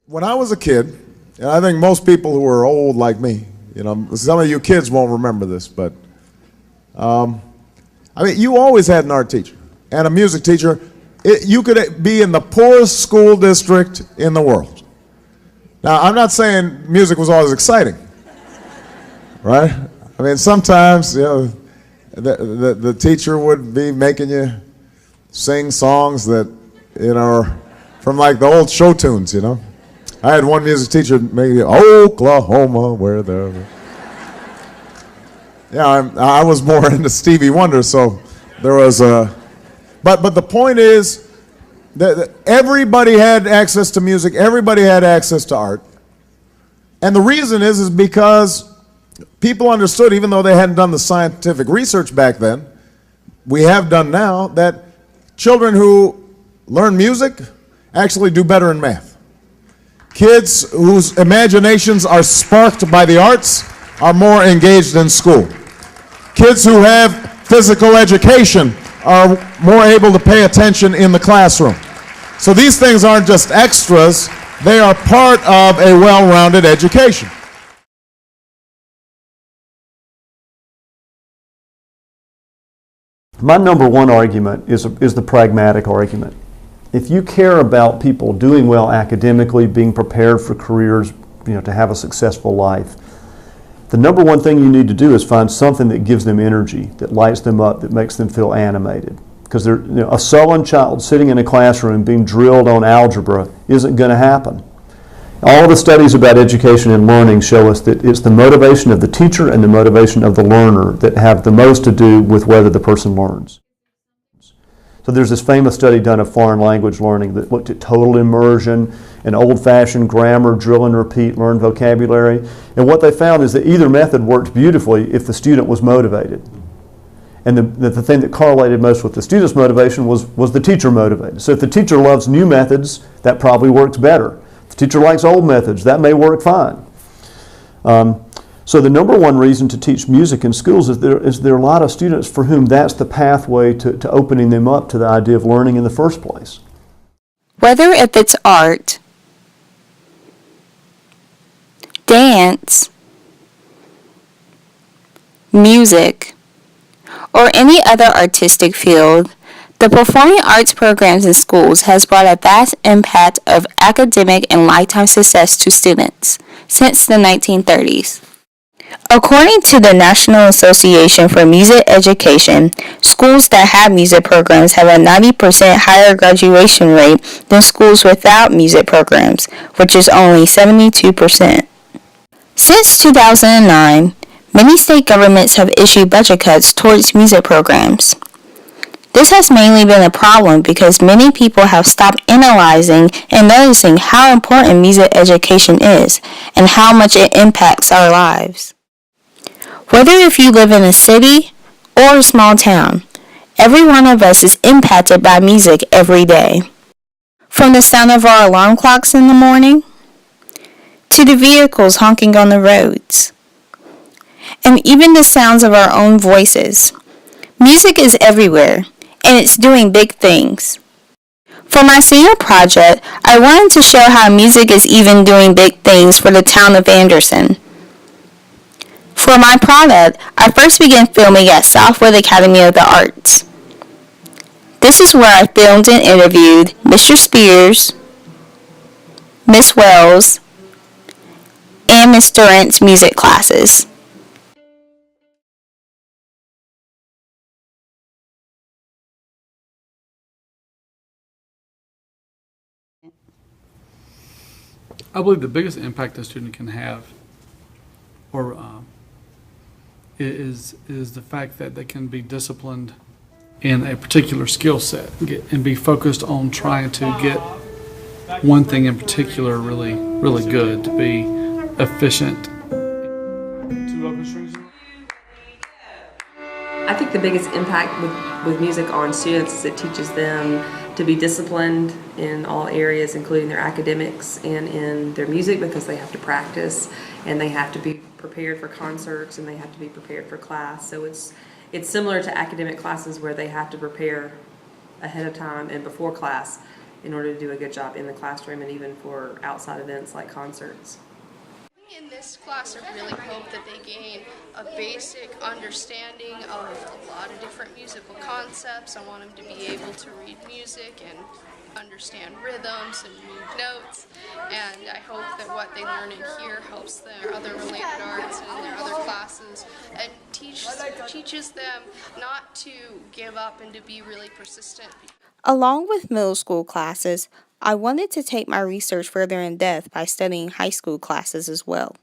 When I was a kid, and I think most people who are old like me, some of you kids won't remember this, but you always had an art teacher and a music teacher. You could be in the poorest school district in the world. Now, I'm not saying music was always exciting, right? Sometimes, the teacher would be making you sing songs that, are from like the old show tunes, I had one music teacher make Oklahoma, where the... Yeah, I was more into Stevie Wonder, so there was a... But the point is that everybody had access to music, everybody had access to art. And the reason is because people understood, even though they hadn't done the scientific research back then, we have done now, that children who learn music actually do better in math. Kids whose imaginations are sparked by the arts are more engaged in school. Kids who have physical education are more able to pay attention in the classroom. So these things aren't just extras, they are part of a well-rounded education. My number one argument is the pragmatic argument. If you care about people doing well academically, being prepared for careers, to have a successful life, the number one thing you need to do is find something that gives them energy, that lights them up, that makes them feel animated. Because a sullen child sitting in a classroom being drilled on algebra isn't going to happen. All the studies about education and learning show us that it's the motivation of the teacher and the motivation of the learner that have the most to do with whether the person learns. So there's this famous study done of foreign language learning that looked at total immersion and old-fashioned grammar, drill and repeat, learn vocabulary. And what they found is that either method worked beautifully if the student was motivated. And the thing that correlated most with the student's motivation was the teacher motivated. So if the teacher loves new methods, that probably works better. If the teacher likes old methods, that may work fine. So the number one reason to teach music in schools is there are a lot of students for whom that's the pathway to opening them up to the idea of learning in the first place. Whether if it's art, dance, music, or any other artistic field, the performing arts programs in schools has brought a vast impact of academic and lifetime success to students since the 1930s. According to the National Association for Music Education, schools that have music programs have a 90% higher graduation rate than schools without music programs, which is only 72%. Since 2009, many state governments have issued budget cuts towards music programs. This has mainly been a problem because many people have stopped analyzing and noticing how important music education is and how much it impacts our lives. Whether if you live in a city or a small town, every one of us is impacted by music every day. From the sound of our alarm clocks in the morning, to the vehicles honking on the roads, and even the sounds of our own voices. Music is everywhere, and it's doing big things. For my senior project, I wanted to show how music is even doing big things for the town of Anderson. For my product, I first began filming at Southwood Academy of the Arts. This is where I filmed and interviewed Mr. Spears, Miss Wells, and Miss Durant's music classes. I believe the biggest impact a student can have is the fact that they can be disciplined in a particular skill set and be focused on trying to get one thing in particular really, really good, to be efficient. I think the biggest impact with music on students is it teaches them to be disciplined in all areas, including their academics and in their music, because they have to practice and they have to be prepared for concerts and they have to be prepared for class. So it's similar to academic classes where they have to prepare ahead of time and before class. in order to do a good job in the classroom and even for outside events like concerts. In this class, I really hope that they gain a basic understanding of a lot of different musical concepts. I want them to be able to read music and understand rhythms and move notes, and I hope that what they learn in here helps their other related arts and in their other classes, and teaches them not to give up and to be really persistent. Along with middle school classes, I wanted to take my research further in depth by studying high school classes as well.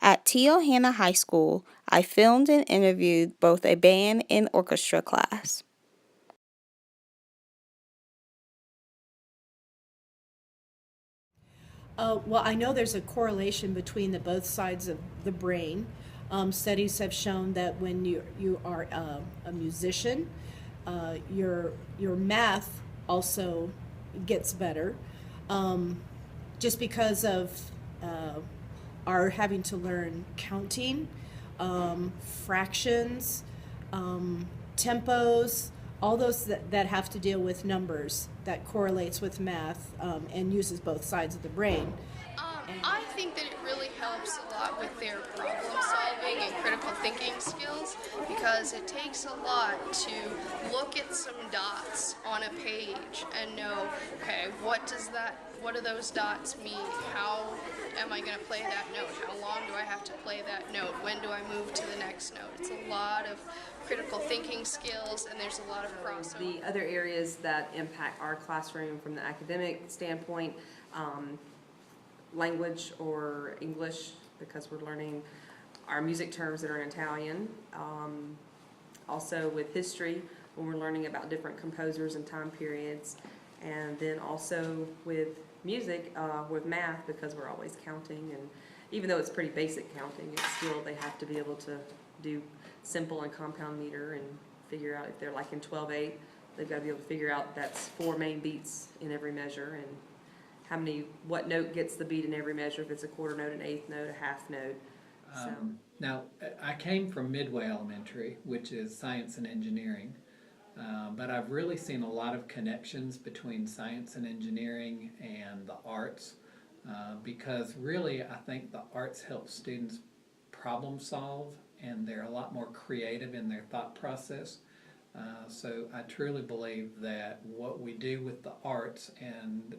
At T.L. Hanna High School, I filmed and interviewed both a band and orchestra class. Well, I know there's a correlation between the both sides of the brain. Studies have shown that when you are a musician, your math also gets better, just because of our having to learn counting, fractions, tempos, all those that have to deal with numbers, that correlates with math and uses both sides of the brain. I think that it really helps a lot with their problem solving and critical thinking skills, because it takes a lot to look at some dots on a page and know, okay, what do those dots mean? How am I going to play that note? How long do I have to play that note? When do I move to the next note? It's a lot of critical thinking skills, and there's a lot of crossover. The other areas that impact our classroom from the academic standpoint, language or English, because we're learning our music terms that are in Italian. Also with history, when we're learning about different composers and time periods. And then also with music, with math, because we're always counting. And even though it's pretty basic counting, it's still, they have to be able to do simple and compound meter and figure out if they're like in 12/8, they've got to be able to figure out that's 4 main beats in every measure, and what note gets the beat in every measure, if it's a quarter note, an eighth note, a half note. Now, I came from Midway Elementary, which is science and engineering, but I've really seen a lot of connections between science and engineering and the arts, because really I think the arts help students problem solve, and they're a lot more creative in their thought process. So I truly believe that what we do with the arts and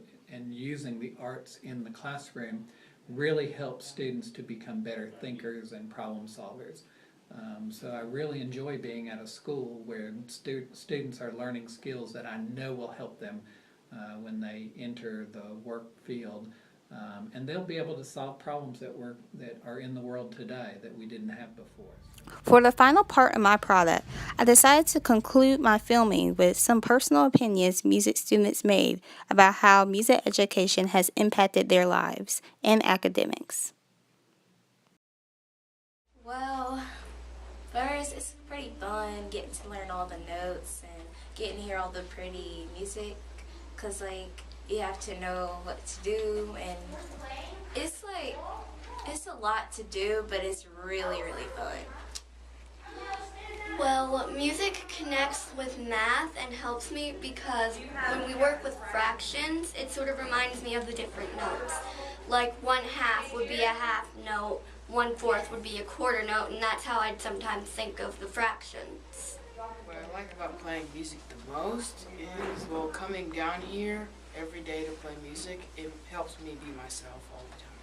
using the arts in the classroom really helps students to become better thinkers and problem solvers. So I really enjoy being at a school where students are learning skills that I know will help them when they enter the work field. And they'll be able to solve problems that are in the world today that we didn't have before. For the final part of my product, I decided to conclude my filming with some personal opinions music students made about how music education has impacted their lives and academics. Well, first, it's pretty fun getting to learn all the notes and getting to hear all the pretty music, because, you have to know what to do, and it's a lot to do, but it's really, really fun. Well, music connects with math and helps me because when we work with fractions, it sort of reminds me of the different notes. Like 1/2 would be a half note, 1/4 would be a quarter note, and that's how I'd sometimes think of the fractions. What I like about playing music the most is, coming down here every day to play music, it helps me be myself all the time.